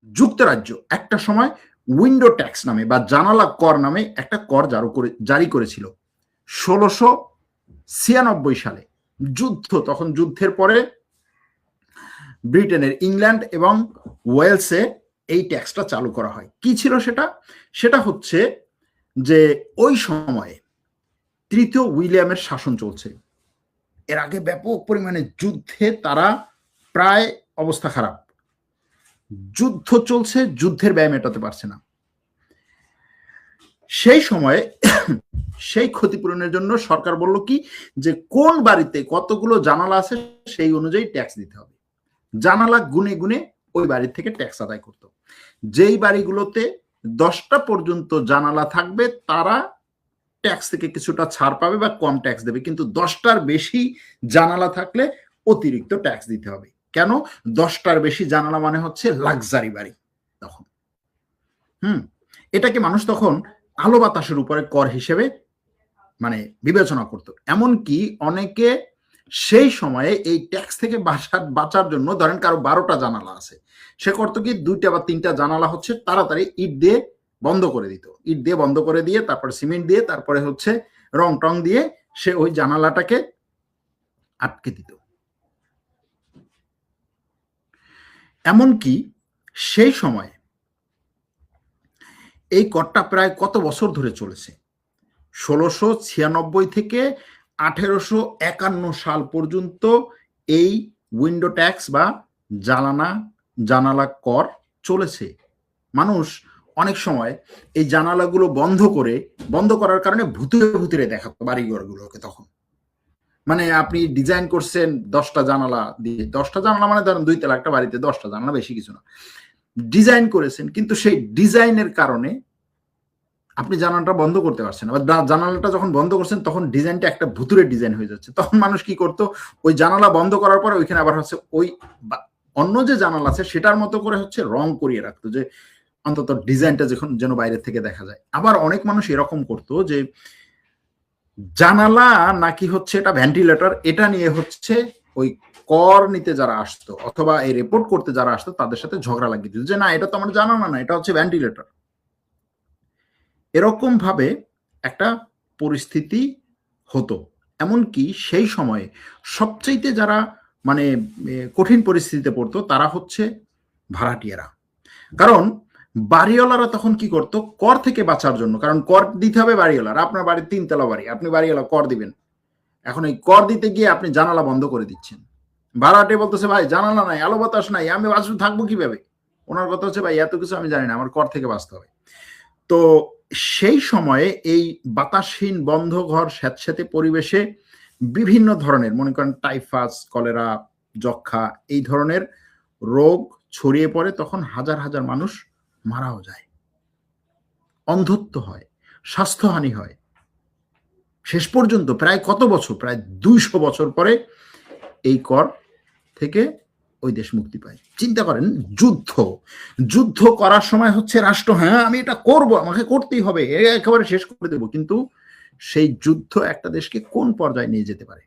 যুক্তরাজ্য একটা সময় উইন্ডো ট্যাক্স নামে বা জানালা কর নামে একটা কর জারি করেছিল ১৬৯৬ সালে। তখন যুদ্ধের পরে ব্রিটেনের ইংল্যান্ড এবং ওয়েলসে এই ট্যাক্সটা চালু করা হয়। কি ছিল সেটা? সেটা হচ্ছে যে ওই সময়ে তৃতীয় উইলিয়ামের শাসন চলছে। এর আগে ব্যাপক পরিমাণে যুদ্ধে তারা প্রায় অবস্থা খারাপ, যুদ্ধ চলছে, যুদ্ধের ব্যয় মেটাতে পারছে না। সেই সময়ে সেই ক্ষতিপূরণের জন্য সরকার বলল কি যে কোন বাড়িতে কতগুলো জানালা আছে সেই অনুযায়ী ট্যাক্স দিতে হবে। জানালা গুনে গুনে ওই বাড়ি থেকে ট্যাক্স আদায় করত। যেই বাড়িগুলোতে 10টা পর্যন্ত জানালা থাকবে তারা ট্যাক্স থেকে কিছুটা ছাড় পাবে বা কম ট্যাক্স দেবে, কিন্তু 10টার বেশি জানালা থাকলে অতিরিক্ত ট্যাক্স দিতে হবে। কেন? 10টার বেশি জানালা মানে হচ্ছে লাক্সারি বাড়ি তখন। এটাকে মানুষ তখন আলো বাতাসের উপরে কর হিসেবে মানে বিবেচনা করত। এমনকি অনেকে সেই সময়ে এই ট্যাক্স থেকে বাঁচার জন্য, ধরেন কারো 12টা জানালা আছে, সে করতো কি 2টা বা 3টা জানালা হচ্ছে তাড়াতাড়ি ইট দিয়ে বন্ধ করে দিত। ইট দিয়ে বন্ধ করে দিয়ে তারপরে সিমেন্ট দিয়ে তারপরে হচ্ছে রং টং দিয়ে সে ওই জানালাটাকে আটকে দিত। এমনকি সেই সময় এই করটা প্রায় কত বছর ধরে চলেছে? 1696 থেকে 1851 সাল পর্যন্ত এই উইন্ডো ট্যাক্স বা জানালা কর চলেছে। মানুষ অনেক সময় এই জানালাগুলো বন্ধ করার কারণে ভুতুরে দেখাতো বাড়িঘরগুলোকে। তখন মানে আপনি ডিজাইন করছেন 10টা জানালা দিয়ে, 10টা জানালা মানে ধরেন 2 তলা একটা বাড়িতে 10টা জানালা, বেশি কিছু না, ডিজাইন করেছেন, কিন্তু সেই ডিজাইনের কারণে আপনি জানালাটা বন্ধ করতে পারছেন না, বা জানালাটা যখন বন্ধ করছেন তখন ডিজাইনটা একটা ভুতুরে ডিজাইন হয়ে যাচ্ছে। তখন মানুষ কি করতো, ওই জানালা বন্ধ করার পরে ওইখানে আবার হচ্ছে ওই অন্য যে জানালা আছে সেটার মতো করে হচ্ছে রং করিয়ে রাখতো, যে অন্তত ডিজাইনটা যেন বাইরে থেকে দেখা যায়। আবার অনেক মানুষ এরকম করতো যে জানালা নাকি হচ্ছে এটা ভেন্টিলেটর, এটা নিয়ে হচ্ছে ওই কর নিতে যারা আসতো অথবা এই রিপোর্ট করতে যারা আসতো তাদের সাথে ঝগড়া লাগিয়ে দিত, যে না এটা তো আমার জানালা না, এটা হচ্ছে ভেন্টিলেটর। এরকম ভাবে একটা পরিস্থিতি হতো। এমনকি সেই সময়ে সবচাইতে যারা মানে কঠিন পরিস্থিতিতে পড়তো তারা হচ্ছে ভাড়াটিয়ারা। কারণ বাড়িওয়ালারা তখন কি করতো, কর থেকে বাঁচার জন্য, কারণ কর দিতে হবে বাড়িওয়ালার, আপনার বাড়ির 3 তলা বাড়ি, আপনি বাড়িওয়ালা কর দিবেন, এখন এই কর দিতে গিয়ে আপনি জানালা বন্ধ করে দিচ্ছেন। ভাড়াটে বলতেছে ভাই জানালা নাই, আলো বাতাস নাই, আমি বাঁচতে থাকবো কিভাবে? ওনার কথা হচ্ছে ভাই এত কিছু আমি জানি না, আমার কর থেকে বাঁচতে হবে। তো সেই সময়ে এই বাতাসহীন বন্ধ ঘর স্যাঁতস্যাঁতে পরিবেশে বিভিন্ন ধরনের, মনে করেন টাইফাস, কলেরা, যক্ষা, এই ধরনের রোগ ছড়িয়ে পড়ে। তখন হাজার হাজার মানুষ মারাও যায়, অন্ধত্ব হয়, স্বাস্থ্যহানি হয়। শেষ পর্যন্ত প্রায় কত বছর, প্রায় 200 বছর পরে এই কর থেকে ওই দেশ মুক্তি পায়। চিন্তা করেন, যুদ্ধ করার সময় হচ্ছে রাষ্ট্র, হ্যাঁ আমি এটা করব, আমাকে করতেই হবে, একেবারে শেষ করে দেব, কিন্তু সেই যুদ্ধ একটা দেশকে কোন পর্যায়ে নিয়ে যেতে পারে?